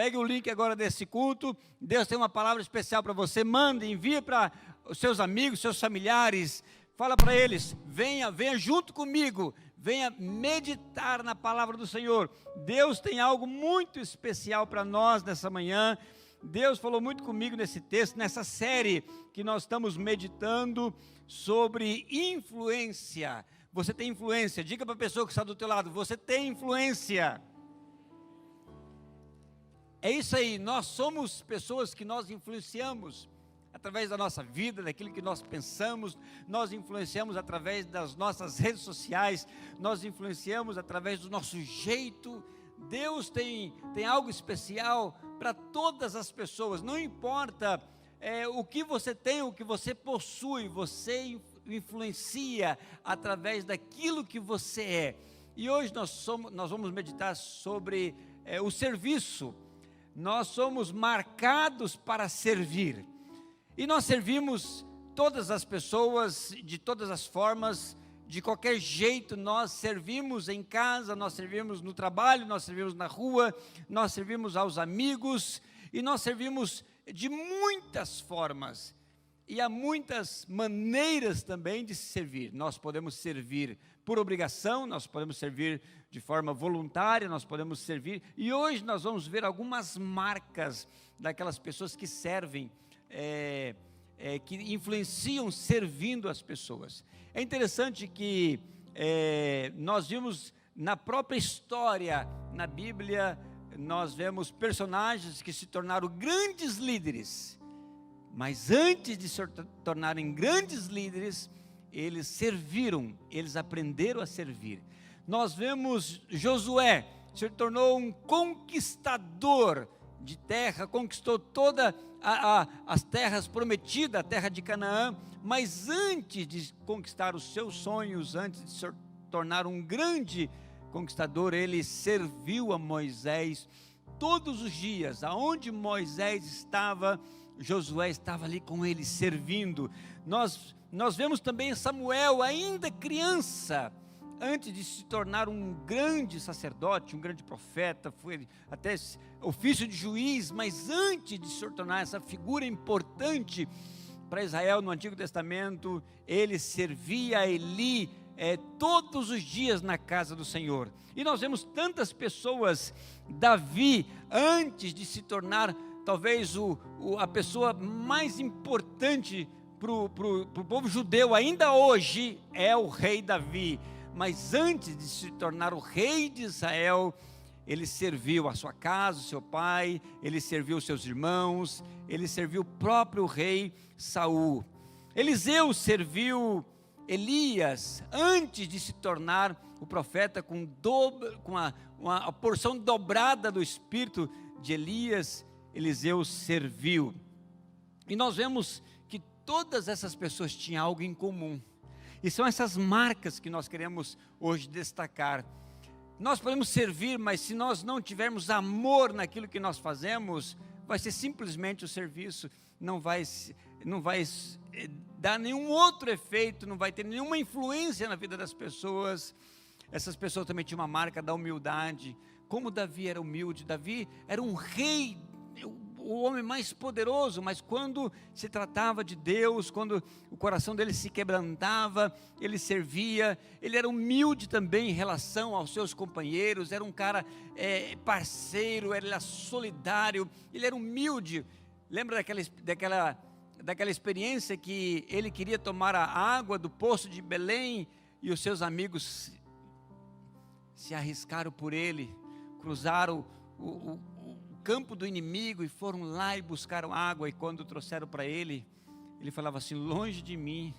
Pegue o link agora desse culto. Deus tem uma palavra especial para você. Mande, envie para os seus amigos, seus familiares. Fala para eles, venha junto comigo. Venha meditar na palavra do Senhor. Deus tem algo muito especial para nós nessa manhã. Deus falou muito comigo nesse texto, nessa série que nós estamos meditando sobre influência. Você tem influência. Diga para a pessoa que está do teu lado, você tem influência. É isso aí, nós somos pessoas que nós influenciamos através da nossa vida, daquilo que nós pensamos, nós influenciamos através das nossas redes sociais, nós influenciamos através do nosso jeito. Deus tem algo especial para todas as pessoas, não importa o que você tem, o que você possui, você influencia através daquilo que você é. E hoje nós vamos meditar sobre o serviço. Nós somos marcados para servir, e nós servimos todas as pessoas, de todas as formas, de qualquer jeito. Nós servimos em casa, nós servimos no trabalho, nós servimos na rua, nós servimos aos amigos, e nós servimos de muitas formas, e há muitas maneiras também de se servir. Nós podemos servir por obrigação, nós podemos servir de forma voluntária, nós podemos servir, e hoje nós vamos ver algumas marcas daquelas pessoas que servem, que influenciam servindo as pessoas. É interessante que nós vimos na própria história, na Bíblia, nós vemos personagens que se tornaram grandes líderes, mas antes de se tornarem grandes líderes, eles serviram, eles aprenderam a servir. Nós vemos Josué, se tornou um conquistador de terra, conquistou todas as terras prometidas, a terra de Canaã, mas antes de conquistar os seus sonhos, antes de se tornar um grande conquistador, ele serviu a Moisés todos os dias. Aonde Moisés estava, Josué estava ali com ele, servindo. Nós vemos também Samuel, ainda criança, antes de se tornar um grande sacerdote, um grande profeta, foi até ofício de juiz, mas antes de se tornar essa figura importante para Israel no Antigo Testamento, ele servia a Eli todos os dias na casa do Senhor. E nós vemos tantas pessoas. Davi, antes de se tornar talvez a pessoa mais importante para o povo judeu, ainda hoje é o rei Davi, mas antes de se tornar o rei de Israel, ele serviu a sua casa, o seu pai, ele serviu os seus irmãos, ele serviu o próprio rei Saul. Eliseu serviu Elias antes de se tornar o profeta, com a porção dobrada do espírito de Elias. Eliseu serviu. E nós vemos que todas essas pessoas tinham algo em comum, e são essas marcas que nós queremos hoje destacar. Nós podemos servir, mas se nós não tivermos amor naquilo que nós fazemos, vai ser simplesmente o serviço, não vai dar nenhum outro efeito, não vai ter nenhuma influência na vida das pessoas. Essas pessoas também tinham uma marca da humildade. Como Davi era humilde, Davi era um rei, o homem mais poderoso, mas quando se tratava de Deus, quando o coração dele se quebrantava, ele servia. Ele era humilde também em relação aos seus companheiros, era um cara parceiro, ele era solidário, ele era humilde. Lembra daquela experiência que ele queria tomar a água do poço de Belém, e os seus amigos se arriscaram por ele, cruzaram o campo do inimigo e foram lá e buscaram água, e quando trouxeram para ele, ele falava assim: longe de mim,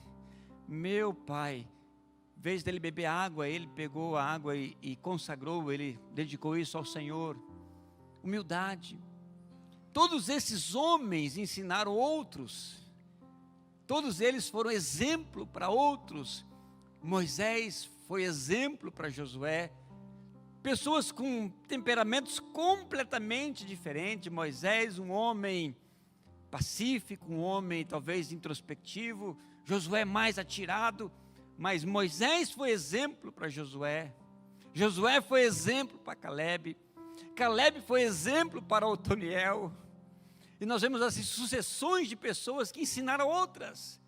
meu pai. Em vez dele beber água, ele pegou a água e consagrou, ele dedicou isso ao Senhor. Humildade. Todos esses homens ensinaram outros, todos eles foram exemplo para outros. Moisés foi exemplo para Josué. Pessoas com temperamentos completamente diferentes. Moisés, um homem pacífico, um homem talvez introspectivo. Josué mais atirado, mas Moisés foi exemplo para Josué. Josué foi exemplo para Caleb. Caleb foi exemplo para Otoniel. E nós vemos assim sucessões de pessoas que ensinaram outras.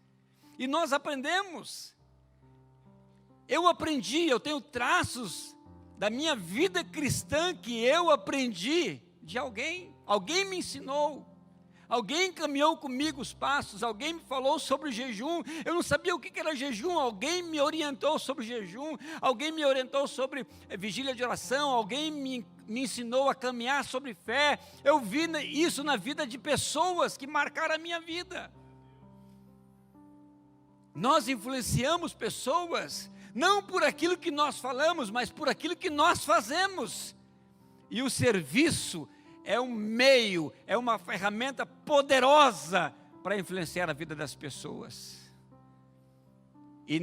E nós aprendemos. Eu aprendi, eu tenho traços da minha vida cristã que eu aprendi de alguém. Alguém me ensinou. Alguém caminhou comigo os passos. Alguém me falou sobre jejum. Eu não sabia o que era jejum. Alguém me orientou sobre jejum. Alguém me orientou sobre vigília de oração. Alguém me ensinou a caminhar sobre fé. Eu vi isso na vida de pessoas que marcaram a minha vida. Nós influenciamos pessoas, não por aquilo que nós falamos, mas por aquilo que nós fazemos. E o serviço é um meio, é uma ferramenta poderosa para influenciar a vida das pessoas. E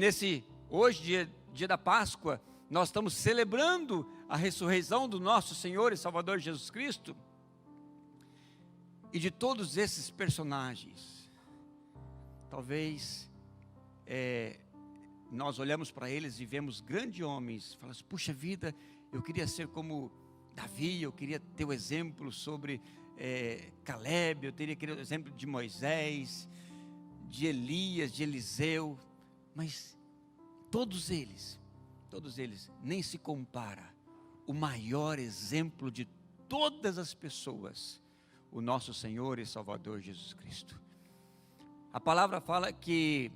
hoje, dia da Páscoa, nós estamos celebrando a ressurreição do nosso Senhor e Salvador Jesus Cristo. E de todos esses personagens, talvez nós olhamos para eles e vemos grandes homens, falamos, puxa vida, eu queria ser como Davi, eu queria ter o exemplo sobre Caleb, eu teria querido o exemplo de Moisés, de Elias, de Eliseu, mas todos eles nem se compara o maior exemplo de todas as pessoas, o nosso Senhor e Salvador Jesus Cristo. A palavra fala que,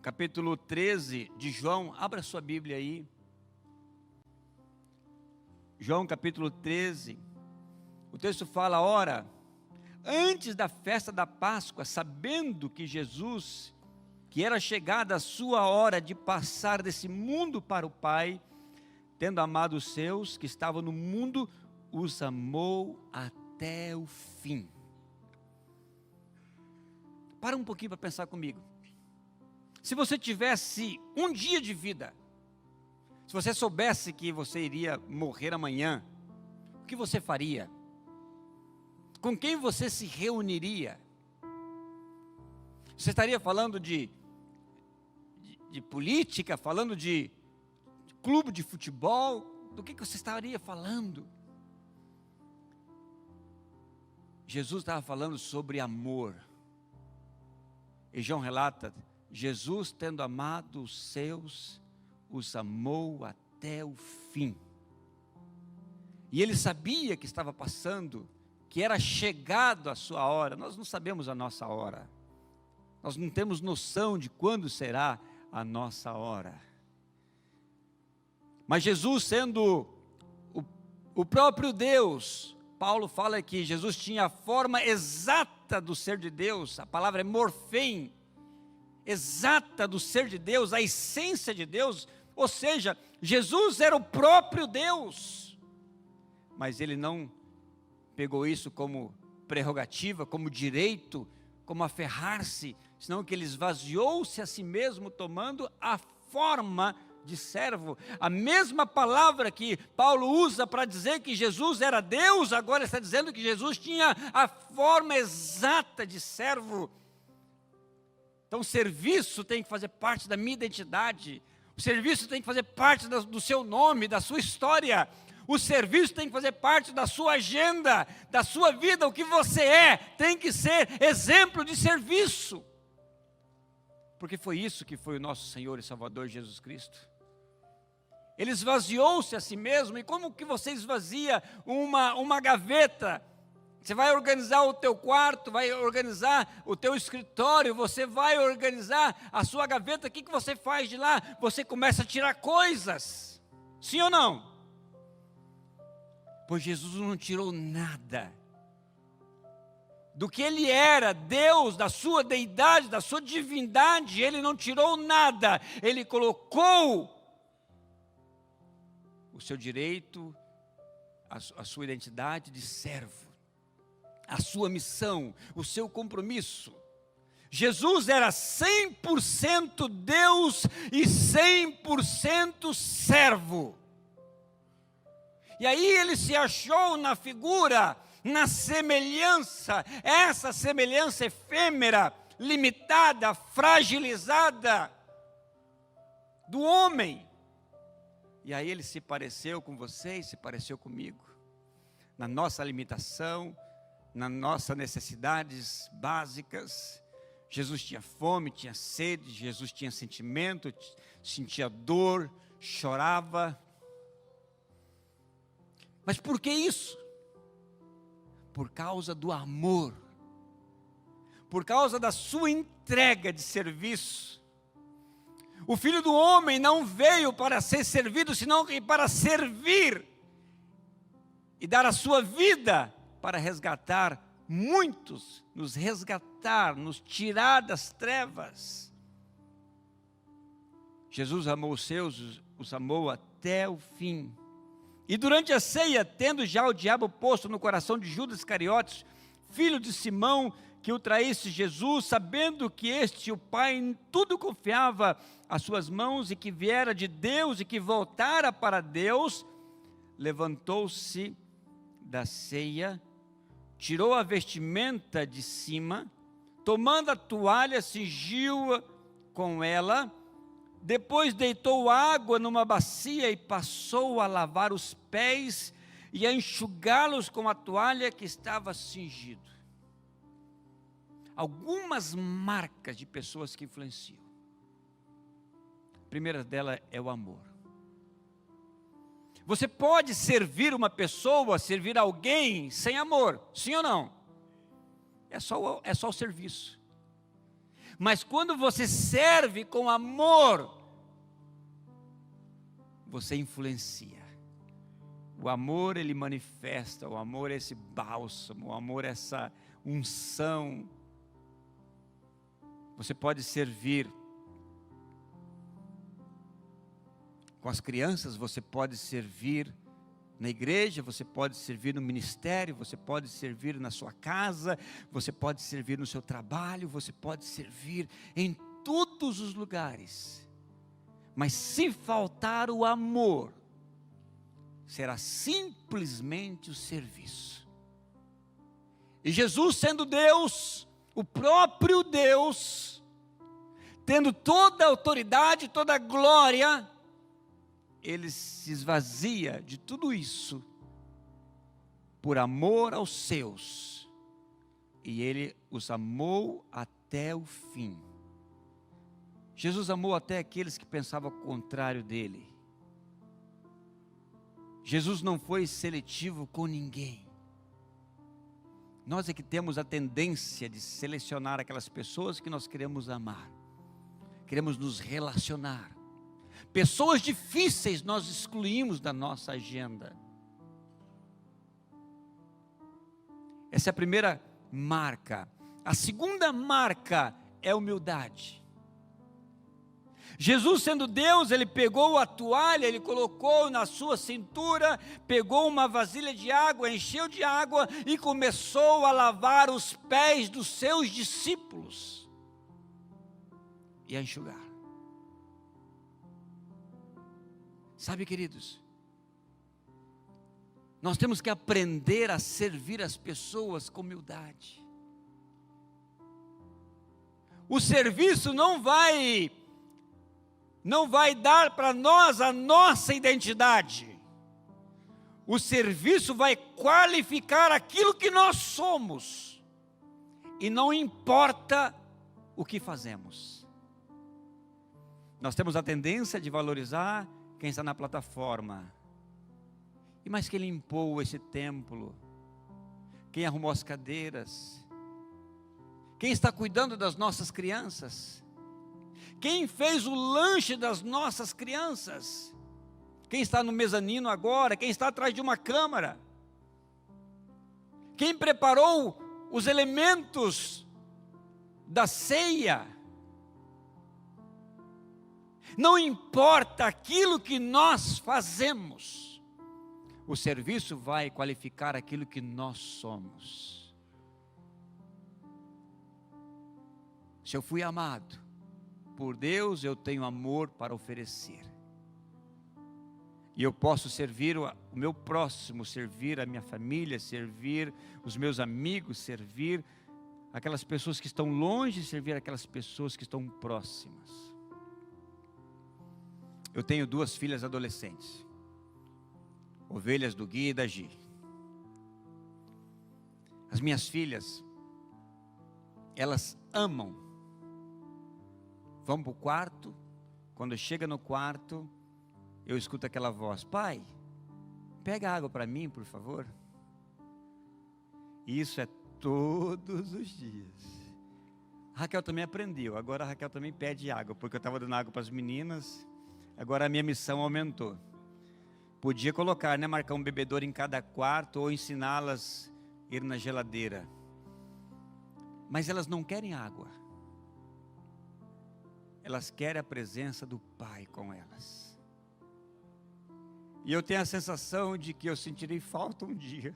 capítulo 13 de João, abra sua Bíblia aí, João capítulo 13, o texto fala, ora, antes da festa da Páscoa, sabendo que Jesus, que era chegada a sua hora de passar desse mundo para o Pai, tendo amado os seus que estavam no mundo, os amou até o fim. Para um pouquinho para pensar comigo. Se você tivesse um dia de vida, se você soubesse que você iria morrer amanhã, o que você faria? Com quem você se reuniria? Você estaria falando de política, falando de clube de futebol? Do que você estaria falando? Jesus estava falando sobre amor. E João relata, Jesus tendo amado os seus, os amou até o fim. E ele sabia que estava passando, que era chegado a sua hora. Nós não sabemos a nossa hora. Nós não temos noção de quando será a nossa hora. Mas Jesus sendo o próprio Deus, Paulo fala que Jesus tinha a forma exata do ser de Deus, a palavra é morfém, exata do ser de Deus, a essência de Deus, ou seja, Jesus era o próprio Deus, mas ele não pegou isso como prerrogativa, como direito, como aferrar-se, senão que ele esvaziou-se a si mesmo, tomando a forma de servo. A mesma palavra que Paulo usa para dizer que Jesus era Deus, agora está dizendo que Jesus tinha a forma exata de servo. Então o serviço tem que fazer parte da minha identidade, o serviço tem que fazer parte do seu nome, da sua história, o serviço tem que fazer parte da sua agenda, da sua vida. O que você é tem que ser exemplo de serviço, porque foi isso que foi o nosso Senhor e Salvador Jesus Cristo. Ele esvaziou-se a si mesmo. E como que você esvazia uma gaveta? Você vai organizar o teu quarto, vai organizar o teu escritório, você vai organizar a sua gaveta. O que você faz de lá? Você começa a tirar coisas, sim ou não? Pois Jesus não tirou nada do que ele era, Deus, da sua deidade, da sua divindade. Ele não tirou nada, ele colocou o seu direito, a sua identidade de servo, a sua missão, o seu compromisso. Jesus era 100% Deus e 100% servo. E aí ele se achou na figura, na semelhança, essa semelhança efêmera, limitada, fragilizada do homem. E aí ele se pareceu com você e se pareceu comigo. na nossa limitação, nas nossas necessidades básicas. Jesus tinha fome, tinha sede, Jesus tinha sentimento, sentia dor, chorava. Mas por que isso? Por causa do amor, por causa da sua entrega de serviço. O Filho do Homem não veio para ser servido, senão para servir e dar a sua vida para resgatar muitos, nos resgatar, nos tirar das trevas. Jesus amou os seus, os amou até o fim. E durante a ceia, tendo já o diabo posto no coração de Judas Iscariotes, filho de Simão, que o traísse Jesus, sabendo que este, o Pai, em tudo confiava às suas mãos, e que viera de Deus, e que voltara para Deus, levantou-se da ceia, tirou a vestimenta de cima, tomando a toalha, cingiu-a com ela, depois deitou água numa bacia e passou a lavar os pés e a enxugá-los com a toalha que estava cingido. Algumas marcas de pessoas que influenciam. A primeira dela é o amor. Você pode servir uma pessoa, servir alguém sem amor, sim ou não? É só o serviço. Mas quando você serve com amor, você influencia. O amor, ele manifesta, o amor é esse bálsamo, o amor é essa unção. Você pode servir com as crianças, você pode servir na igreja, você pode servir no ministério, você pode servir na sua casa, você pode servir no seu trabalho, você pode servir em todos os lugares. Mas se faltar o amor, será simplesmente o serviço. E Jesus, sendo Deus, o próprio Deus, tendo toda a autoridade, toda a glória, ele se esvazia de tudo isso por amor aos seus, e ele os amou até o fim. Jesus amou até aqueles que pensavam o contrário dele. Jesus não foi seletivo com ninguém. Nós é que temos a tendência de selecionar aquelas pessoas que nós queremos amar, queremos nos relacionar. Pessoas difíceis nós excluímos da nossa agenda. Essa é a primeira marca. A segunda marca é humildade. Jesus, sendo Deus, ele pegou a toalha, ele colocou na sua cintura, pegou uma vasilha de água, encheu de água e começou a lavar os pés dos seus discípulos e a enxugar. Sabe, queridos, nós temos que aprender a servir as pessoas com humildade. O serviço não vai dar para nós a nossa identidade. O serviço vai qualificar aquilo que nós somos. E não importa o que fazemos. Nós temos a tendência de valorizar quem está na plataforma. E mais quem limpou esse templo? Quem arrumou as cadeiras? Quem está cuidando das nossas crianças? Quem fez o lanche das nossas crianças? Quem está no mezanino agora? Quem está atrás de uma câmara? Quem preparou os elementos da ceia? Não importa aquilo que nós fazemos, o serviço vai qualificar aquilo que nós somos. Se eu fui amado por Deus, eu tenho amor para oferecer. E eu posso servir o meu próximo, servir a minha família, servir os meus amigos, servir aquelas pessoas que estão longe, servir aquelas pessoas que estão próximas. Eu tenho 2 filhas adolescentes, ovelhas do Gui e da Gi. As minhas filhas, elas amam. Vamos para o quarto, quando chega no quarto, eu escuto aquela voz: pai, pega água para mim, por favor. Isso é todos os dias. A Raquel também aprendeu, agora a Raquel também pede água, porque eu estava dando água para as meninas, agora a minha missão aumentou. Podia colocar, né, marcar um bebedouro em cada quarto, ou ensiná-las a ir na geladeira. Mas elas não querem água. Elas querem a presença do Pai com elas. E eu tenho a sensação de que eu sentirei falta um dia.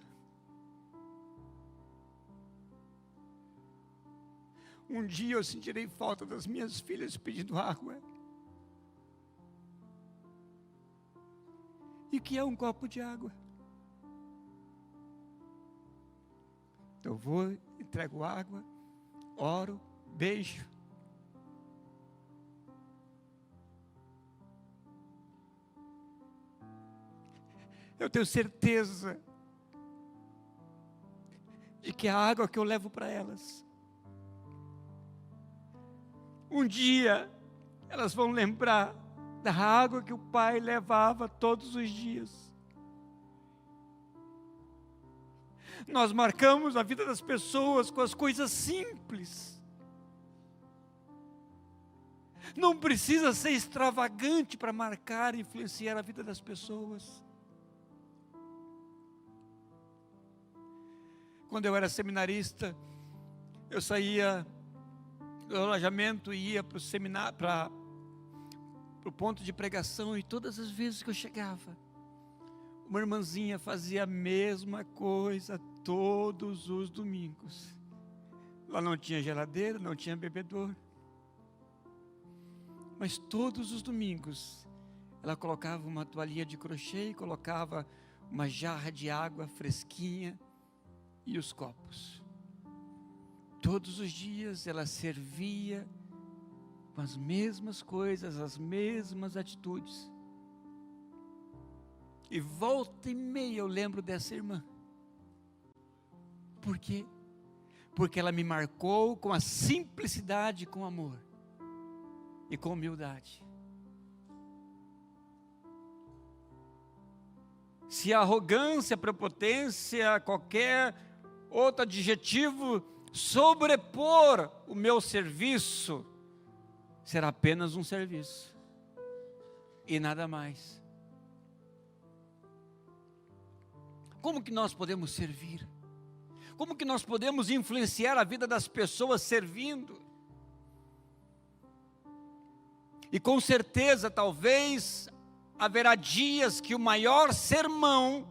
Um dia eu sentirei falta das minhas filhas pedindo água. E o que é um copo de água? Então eu vou, entrego água, oro, beijo. Eu tenho certeza de que a água que eu levo para elas, um dia elas vão lembrar da água que o pai levava todos os dias. Nós marcamos a vida das pessoas com as coisas simples. Não precisa ser extravagante para marcar e influenciar a vida das pessoas. Quando eu era seminarista, eu saía do alojamento e ia para o seminário, para o ponto de pregação, e todas as vezes que eu chegava, uma irmãzinha fazia a mesma coisa todos os domingos. Lá não tinha geladeira, não tinha bebedouro, mas todos os domingos ela colocava uma toalhinha de crochê e colocava uma jarra de água fresquinha e os copos. Todos os dias ela servia com as mesmas coisas, as mesmas atitudes. E volta e meia eu lembro dessa irmã. Por quê? Porque ela me marcou com a simplicidade, com amor e com humildade. Se a arrogância, a prepotência, qualquer outro adjetivo sobrepor o meu serviço, será apenas um serviço e nada mais. Como que nós podemos servir? Como que nós podemos influenciar a vida das pessoas servindo? E com certeza, talvez, haverá dias que o maior sermão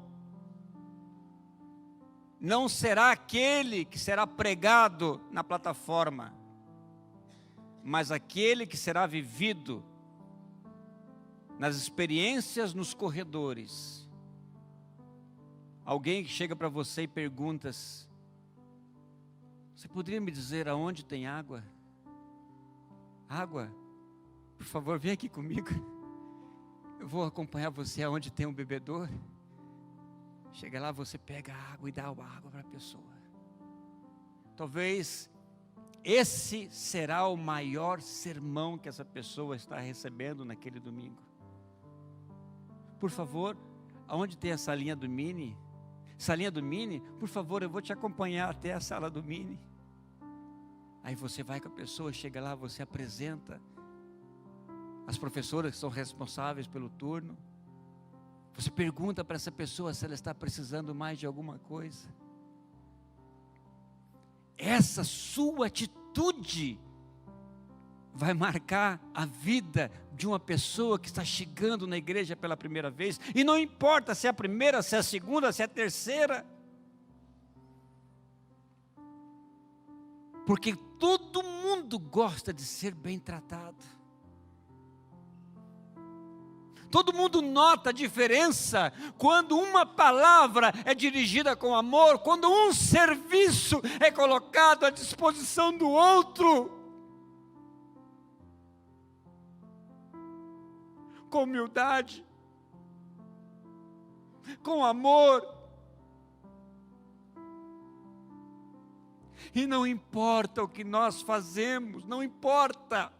não será aquele que será pregado na plataforma, mas aquele que será vivido nas experiências nos corredores. Alguém que chega para você e pergunta: você poderia me dizer aonde tem água? Água? Por favor, vem aqui comigo. Eu vou acompanhar você aonde tem um bebedouro. Chega lá, você pega a água e dá a água para a pessoa. Talvez esse será o maior sermão que essa pessoa está recebendo naquele domingo. Por favor, aonde tem a salinha do Mini? Salinha do Mini, por favor, eu vou te acompanhar até a sala do Mini. Aí você vai com a pessoa, chega lá, você apresenta as professoras que são responsáveis pelo turno. Você pergunta para essa pessoa se ela está precisando mais de alguma coisa. Essa sua atitude vai marcar a vida de uma pessoa que está chegando na igreja pela primeira vez. E não importa se é a primeira, se é a segunda, se é a terceira. Porque todo mundo gosta de ser bem tratado. Todo mundo nota a diferença quando uma palavra é dirigida com amor, quando um serviço é colocado à disposição do outro, com humildade, com amor. E não importa o que nós fazemos, não importa.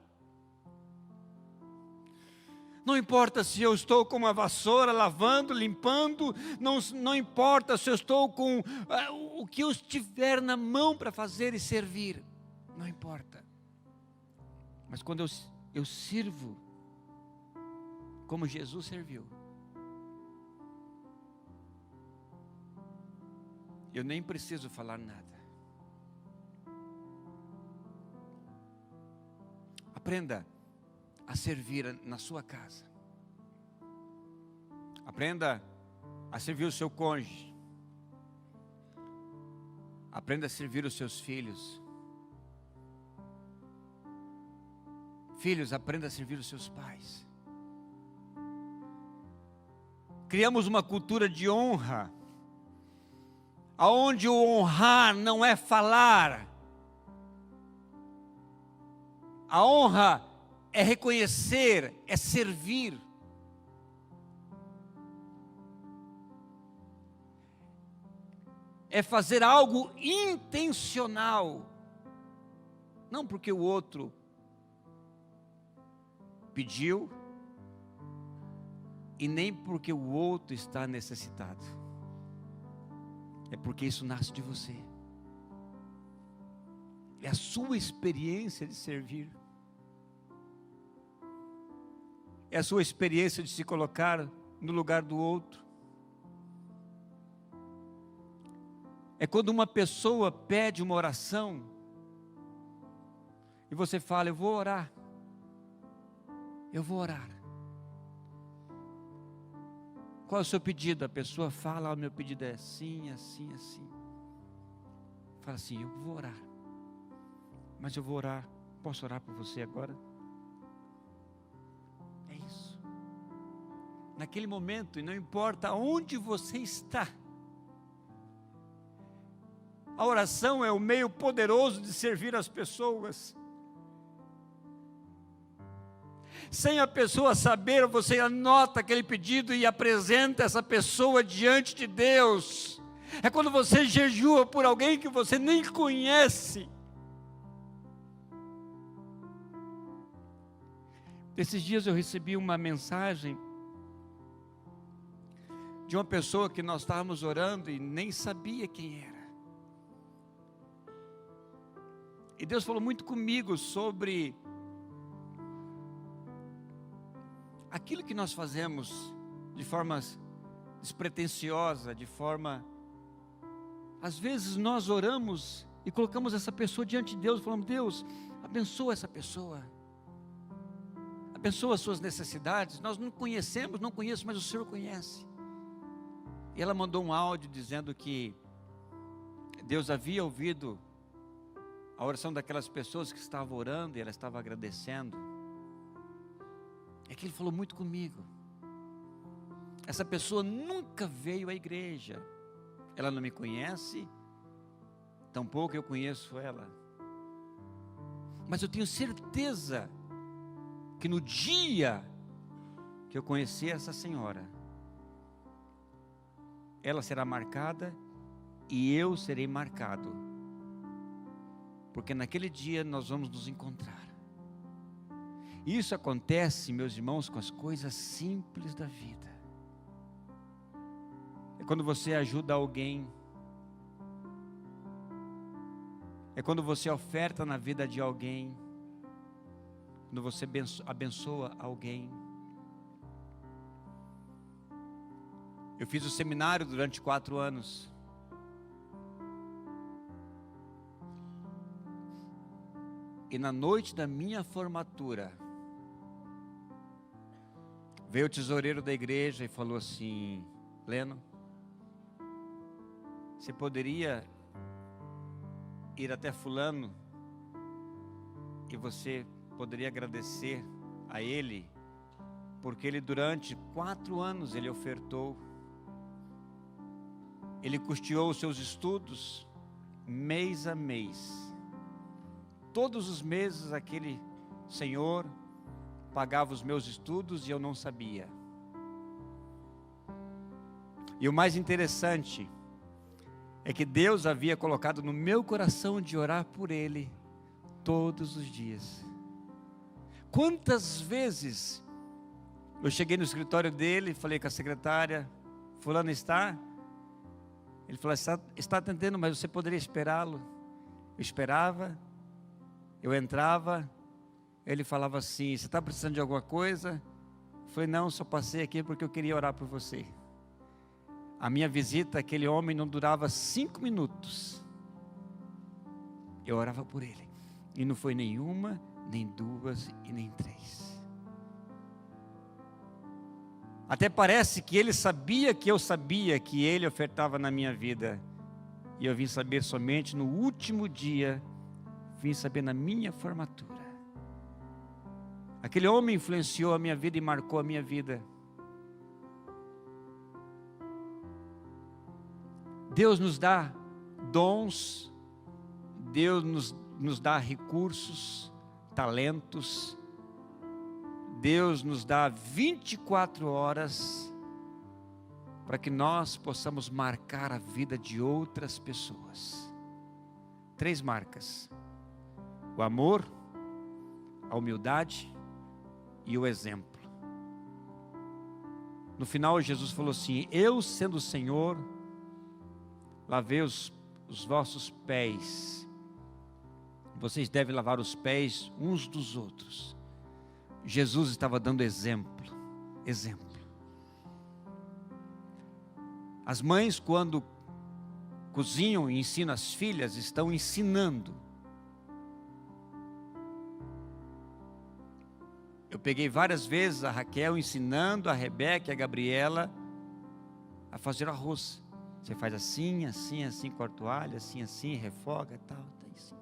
Não importa se eu estou com uma vassoura lavando, limpando, não importa se eu estou com o que eu estiver na mão para fazer e servir, não importa. Mas quando eu sirvo como Jesus serviu, eu nem preciso falar nada. Aprenda a servir na sua casa. Aprenda a servir o seu cônjuge. Aprenda a servir os seus filhos. Filhos, aprenda a servir os seus pais. Criamos uma cultura de honra, aonde o honrar não é falar. A honra é reconhecer, é servir. É fazer algo intencional. Não porque o outro pediu, e nem porque o outro está necessitado. É porque isso nasce de você. É a sua experiência de servir. É a sua experiência de se colocar no lugar do outro. É quando uma pessoa pede uma oração e você fala: eu vou orar. Eu vou orar. Qual é o seu pedido? A pessoa fala: o meu pedido é assim, assim, assim. Fala assim: eu vou orar. Mas eu vou orar. Posso orar por você agora? É isso. Naquele momento, e não importa onde você está, a oração é o meio poderoso de servir as pessoas. Sem a pessoa saber, você anota aquele pedido e apresenta essa pessoa diante de Deus. É quando você jejua por alguém que você nem conhece. Esses dias eu recebi uma mensagem de uma pessoa que nós estávamos orando e nem sabia quem era. E Deus falou muito comigo sobre aquilo que nós fazemos de forma despretensiosa, de forma... Às vezes nós oramos e colocamos essa pessoa diante de Deus, falamos: Deus, abençoa essa pessoa. Abençoa as suas necessidades. Nós não conhecemos, não conheço, mas o Senhor conhece. E ela mandou um áudio dizendo que Deus havia ouvido a oração daquelas pessoas que estavam orando e ela estava agradecendo. É que ele falou muito comigo. Essa pessoa nunca veio à igreja. Ela não me conhece, tampouco eu conheço ela. Mas eu tenho certeza que no dia que eu conhecer essa senhora, ela será marcada e eu serei marcado. Porque naquele dia nós vamos nos encontrar. Isso acontece, meus irmãos, com as coisas simples da vida. É quando você ajuda alguém. É quando você oferta na vida de alguém. Quando você abençoa alguém. Eu fiz o seminário durante 4 anos. E na noite da minha formatura, veio o tesoureiro da igreja e falou assim: Leno, você poderia ir até fulano e você poderia agradecer a ele, porque ele durante 4 anos ele ofertou, ele custeou os seus estudos mês a mês. Todos os meses aquele senhor pagava os meus estudos e eu não sabia. E o mais interessante é que Deus havia colocado no meu coração de orar por ele todos os dias. Quantas vezes eu cheguei no escritório dele, falei com a secretária, fulano está? Ele falou, está atendendo, mas você poderia esperá-lo? Eu esperava, eu entrava, ele falava assim, você está precisando de alguma coisa? Eu falei, não, só passei aqui porque eu queria orar por você. A minha visita, aquele homem não durava 5 minutos. Eu orava por ele. E não foi nenhuma, nem 2 e nem 3. Até parece que ele sabia que eu sabia que ele ofertava na minha vida. E eu vim saber somente no último dia, vim saber na minha formatura. Aquele homem influenciou a minha vida e marcou a minha vida. Deus nos dá dons, Deus nos dá recursos, talentos, Deus nos dá 24 horas para que nós possamos marcar a vida de outras pessoas. 3 marcas: o amor, a humildade e o exemplo. No final Jesus falou assim, eu sendo o Senhor, lavei os vossos pés, vocês devem lavar os pés uns dos outros. Jesus estava dando exemplo. As mães, quando cozinham e ensinam as filhas, estão ensinando. Eu peguei várias vezes a Raquel ensinando a Rebeca e a Gabriela a fazer arroz. Você faz assim, assim, assim, corta o alho, assim, assim, refoga e tal. Assim.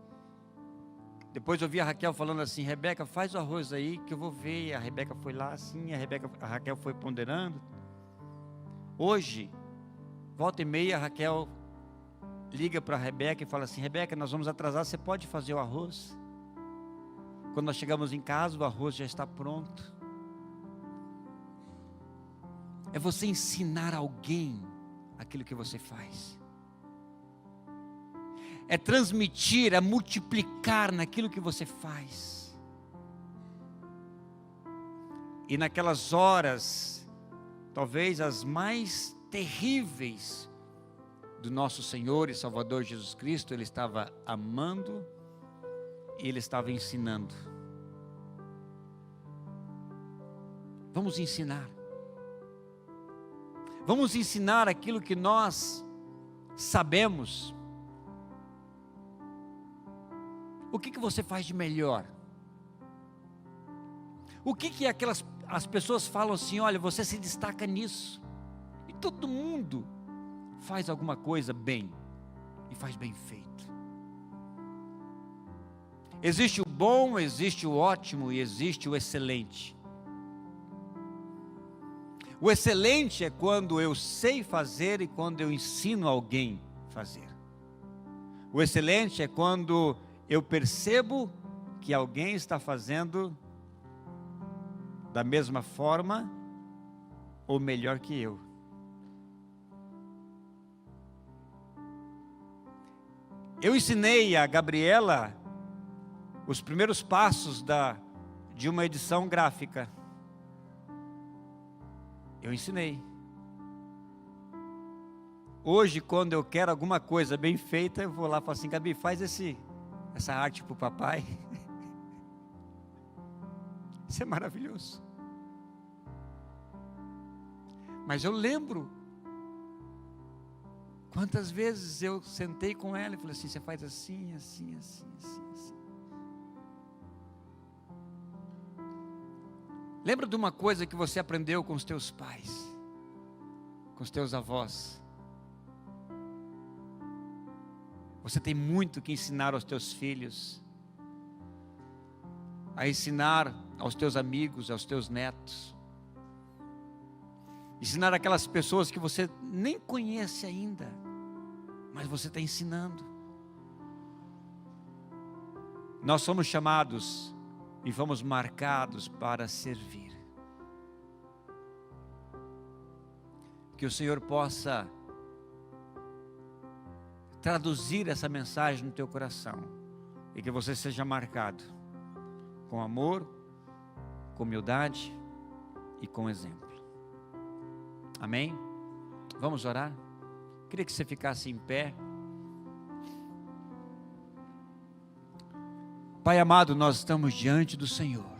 Depois eu vi a Raquel falando assim, Rebeca, faz o arroz aí que eu vou ver. E a Rebeca foi lá assim, a Raquel foi ponderando. Hoje, volta e meia, a Raquel liga para a Rebeca e fala assim, Rebeca, nós vamos atrasar, você pode fazer o arroz? Quando nós chegamos em casa, o arroz já está pronto. É você ensinar alguém aquilo que você faz. É transmitir, é multiplicar naquilo que você faz. E naquelas horas, talvez as mais terríveis do nosso Senhor e Salvador Jesus Cristo, Ele estava amando e Ele estava ensinando. Vamos ensinar. Vamos ensinar aquilo que nós sabemos. O que você faz de melhor? O que as pessoas falam assim, olha, você se destaca nisso. E todo mundo faz alguma coisa bem. E faz bem feito. Existe o bom, existe o ótimo e existe o excelente. O excelente é quando eu sei fazer e quando eu ensino alguém a fazer. O excelente é quando eu percebo que alguém está fazendo da mesma forma ou melhor que eu. Eu ensinei a Gabriela os primeiros passos de uma edição gráfica. Eu ensinei. Hoje, quando eu quero alguma coisa bem feita, eu vou lá e falo assim, Gabi, faz essa arte para o papai. Isso é maravilhoso. Mas eu lembro quantas vezes eu sentei com ela e falei assim, você faz assim, assim, assim, assim, assim. Lembra de uma coisa que você aprendeu com os teus pais, com os teus avós? Você tem muito que ensinar aos teus filhos, a ensinar aos teus amigos, aos teus netos, ensinar aquelas pessoas que você nem conhece ainda, mas você está ensinando. Nós somos chamados e fomos marcados para servir. Que o Senhor possa traduzir essa mensagem no teu coração, e que você seja marcado com amor, com humildade e com exemplo. Amém? Vamos orar? Queria que você ficasse em pé. Pai amado, nós estamos diante do Senhor,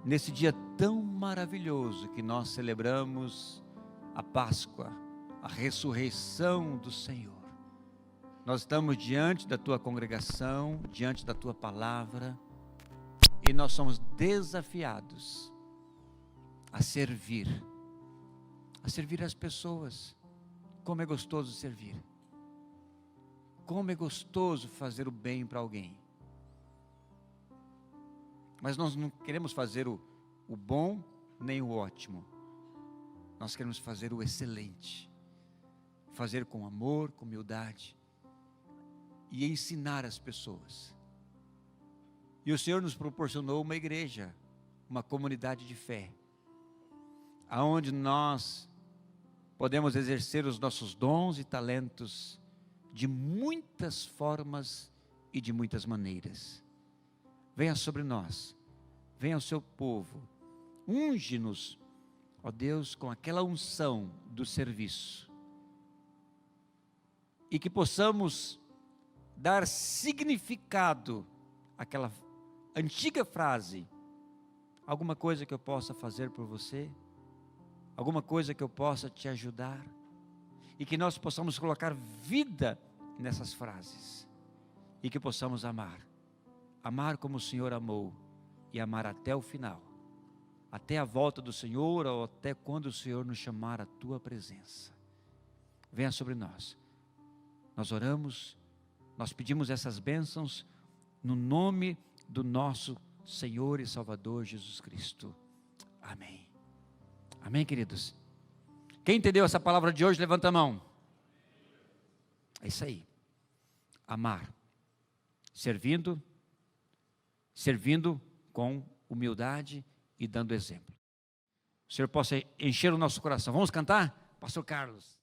nesse dia tão maravilhoso que nós celebramos a Páscoa, a ressurreição do Senhor. Nós estamos diante da Tua congregação, diante da Tua palavra, e nós somos desafiados a servir as pessoas. Como é gostoso servir, como é gostoso fazer o bem para alguém. Mas nós não queremos fazer o bom nem o ótimo, nós queremos fazer o excelente, fazer com amor, com humildade, e ensinar as pessoas. E o Senhor nos proporcionou uma igreja, uma comunidade de fé, aonde nós podemos exercer os nossos dons e talentos de muitas formas e de muitas maneiras. Venha sobre nós, venha ao seu povo, unge-nos, ó Deus, com aquela unção do serviço, e que possamos dar significado àquela antiga frase: alguma coisa que eu possa fazer por você, alguma coisa que eu possa te ajudar, e que nós possamos colocar vida nessas frases, e que possamos amar como o Senhor amou, e amar até o final, até a volta do Senhor, ou até quando o Senhor nos chamar à tua presença. Venha sobre nós, nós oramos, nós pedimos essas bênçãos no nome do nosso Senhor e Salvador Jesus Cristo. Amém. Amém, queridos? Quem entendeu essa palavra de hoje, levanta a mão. É isso aí. Amar, servindo com humildade e dando exemplo. O Senhor possa encher o nosso coração. Vamos cantar? Pastor Carlos.